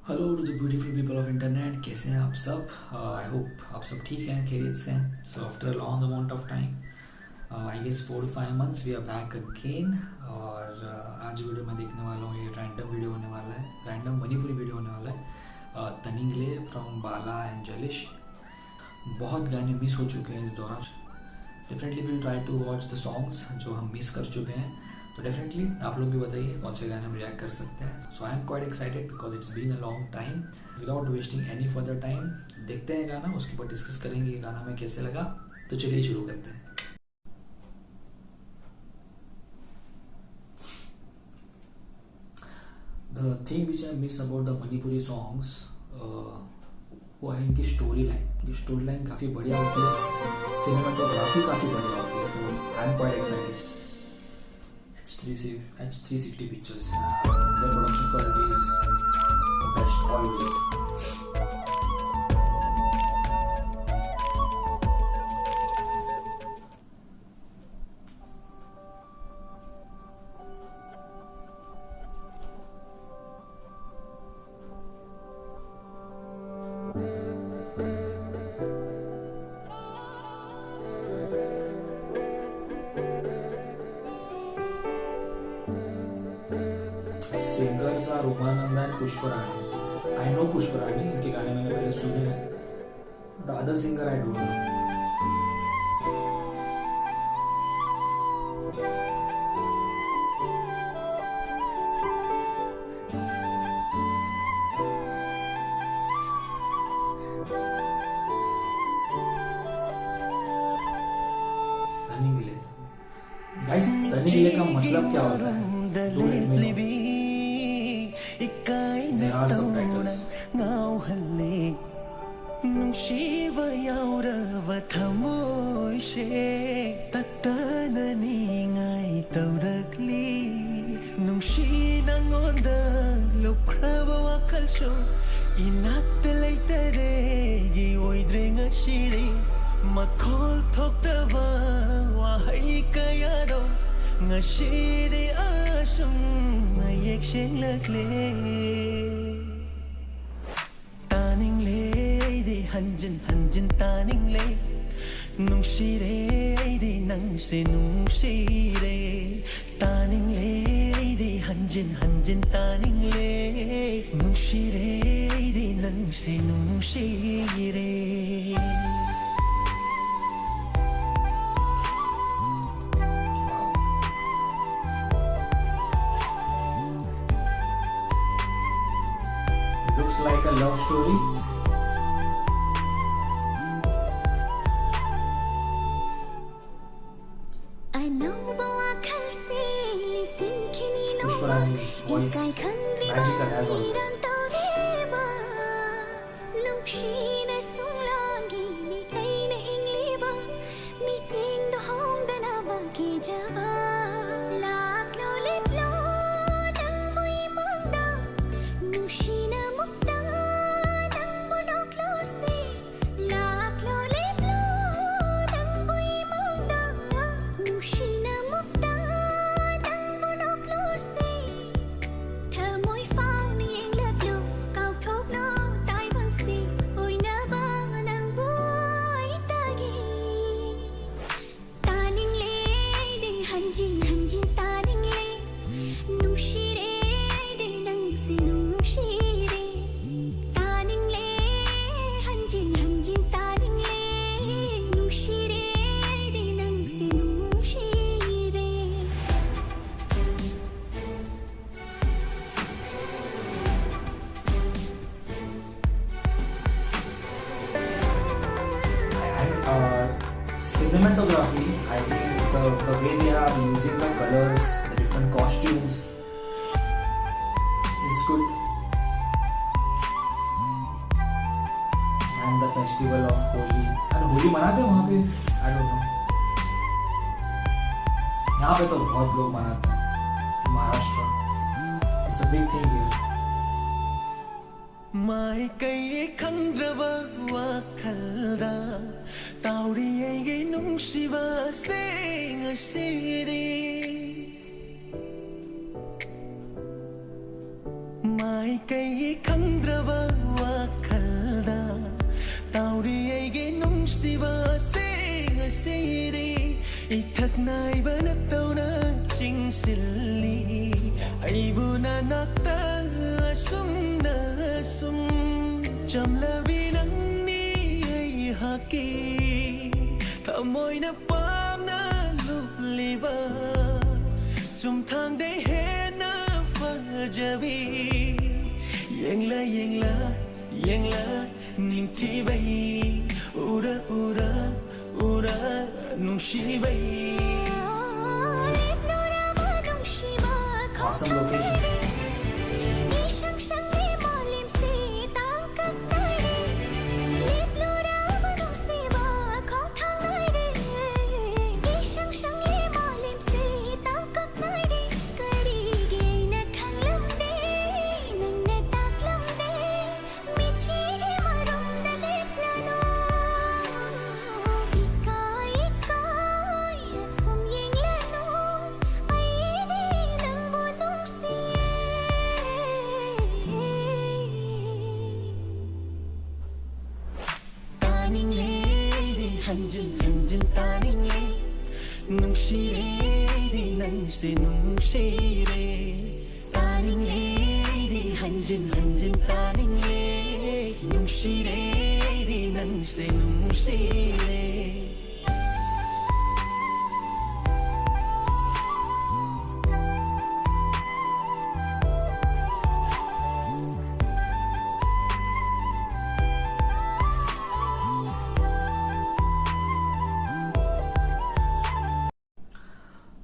Hello to the beautiful people of internet. कैसे हैं आप सब? आई होप आप सब ठीक हैं, खैरियत से हैं। So after a long amount of time, I guess 4 to 5 months, we are back again. और आज वीडियो मैं देखने वाला हूँ, ये रैंडम वीडियो होने वाला है, रैंडम मणिपुरी वीडियो होने वाला है। तनिंगले फ्रॉम बाला एंड जलिश। बहुत गाने मिस हो चुके हैं इस दौरान। Definitely will try to watch the songs जो हम मिस कर चुके हैं। तो डेफिनेटली आप लोग भी बताइए कौन से गाने हम रिएक्ट कर सकते हैं। So I am quite excited because it's been a long time. Without wasting any further time देखते हैं गाना, उसके बाद डिस्कस करेंगे ये गाना हमें कैसे लगा। तो चलिए शुरू करते हैं। The thing which I miss about the Manipuri songs वो है इनकी स्टोरी लाइन। ये स्टोरी लाइन काफ़ी बढ़िया होती है, सिनेमाटोग्राफी काफ़ी बढ़िया होती है। तो I am quite excited. H360 pictures. Their production quality is best always. Singers are Romanand and Pushparani. I know Pushparani, इनके गाने मैंने पहले सुने हैं। The other singer I don't know. तनिंगले गाइस, तनिंगले का मतलब क्या होता है? Do let me know. There are subtitles. ꯅꯨꯡꯁꯤꯕ ꯌꯥꯎꯔꯕ ꯊꯃꯣꯏꯁꯦ ꯇꯠꯇꯅꯅꯤꯡꯉꯥꯏ ꯇꯧꯔꯛꯂꯤ ꯅꯨꯡꯁꯤ ꯅꯉꯣꯟꯗ ꯂꯨꯞꯈ꯭ꯔꯕ ꯋꯥꯈꯜꯁꯨ ꯏꯅꯥꯛꯇ ꯂꯩꯇꯔꯦꯒꯤ ꯑꯣꯏꯗ꯭ꯔꯦ ꯉꯁꯤꯗꯤ ꯃꯈꯣꯜ ꯊꯣꯛꯇꯕ ꯋꯥꯍꯩ ꯀꯌꯥꯗꯣ ngashidi asum mayek shelakle taning le di hanjin hanjin taning le nungshire di nang se nungshire taning le di hanjin hanjin taning le nungshire di nang se nungshire Looks like a love story. Pushparani's voice magical as always. Cinematography, I think the way they are using the colors, the different costumes, it's good. And the festival of Holi, and Holi मनाते हैं वहाँ पे? I don't know. यहाँ पे तो बहुत लोग मनाते हैं, Maharashtra. It's a big thing here. mai kai khandraba wakhalda tauri ai nungsiba sing asiri mai ꯃꯥꯏꯀꯩ ꯈꯪꯗ꯭ꯔꯕ ꯋꯥꯈꯜꯗ ꯇꯥꯎꯔꯤ ꯑꯩꯒꯤ ꯅꯨꯡꯁꯤꯕ ꯑꯁꯦꯡ ꯑꯁꯤꯗꯤ ꯏꯊꯛ ꯅꯥꯏꯕꯅ ꯇꯧꯅ ꯆꯤꯡꯁꯤꯜꯂꯤ ꯑꯩꯕꯨ ꯅꯅꯥꯛꯇ ꯑꯁꯨꯝꯅ ꯑꯁꯨꯝ ꯆꯝꯂꯕꯤ ꯅꯪꯅꯤ ꯑꯩꯍꯥꯛꯀꯤ ꯊꯃꯣꯏꯅ ꯄꯥꯝꯅ ꯂꯨꯞꯂꯤꯕ ꯆꯨꯝꯊꯥꯡꯗꯩ ꯍꯦꯟꯅ ꯐꯖꯕꯤ ꯌꯦꯡꯂ ꯌꯦꯡꯂ ꯌꯦꯡꯂ ꯅꯤꯡꯊꯤꯕꯩ ꯎꯔ ꯎꯔ ꯎꯔ ꯅꯨꯡꯁꯤꯕꯩ Awesome location. 한진 한진 따닝해 눈시래디 낭세 눈시래 따닝해디 한진 한진 따닝해 눈시래디 낭세 눈시래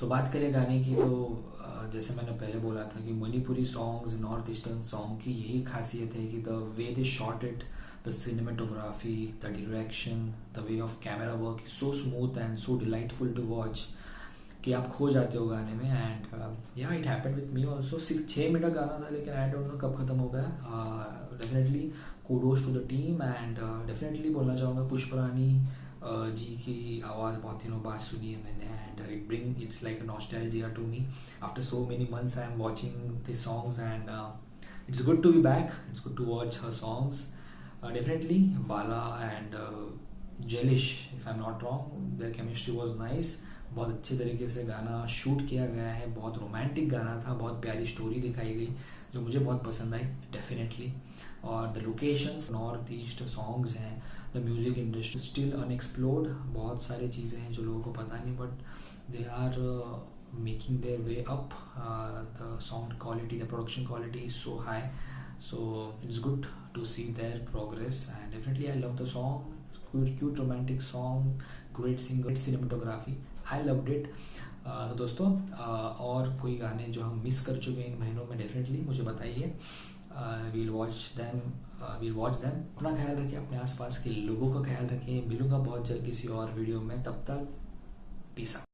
तो बात करें गाने की तो जैसे मैंने पहले बोला था कि Manipuri songs north eastern song की यही खासियत है कि the way they shot it the cinematography the direction the way of camera work so smooth and so delightful to watch कि आप खो जाते हो गाने में and yeah it happened with me also 6 minute का गाना था लेकिन आई डोंट नो कब खत्म हो गया definitely kudos to the team and definitely बोलना चाहूँगा पुष्परानी जी की आवाज़ बहुत दिनों बाद सुनी है मैंने and it's like a nostalgia to me after so many months I am watching the songs and it's good to be back, it's good to watch her songs. Definitely Bala and Jelish, if I'm not wrong, their chemistry was nice. बहुत अच्छे तरीके से गाना shoot किया गया है, बहुत romantic गाना था, बहुत प्यारी स्टोरी दिखाई गई जो मुझे बहुत पसंद आई डेफिनेटली. और the locations north east songs हैं, the music industry still unexplored, बहुत सारी चीज़ें हैं जो लोगों को पता नहीं but they are making their way up. The sound quality, the production quality is so high, so it's good to see their progress and definitely I love the song. Cute romantic song, great singer, great cinematography, I loved it. तो दोस्तों और कोई गाने जो हम miss कर चुके हैं इन महीनों में डेफिनेटली मुझे बताइए. we'll watch them. अपना ख्याल रखिए, अपने आसपास के लोगों का ख्याल रखिए. मिलूंगा बहुत जल्द किसी और वीडियो में, तब तक पीस आउट.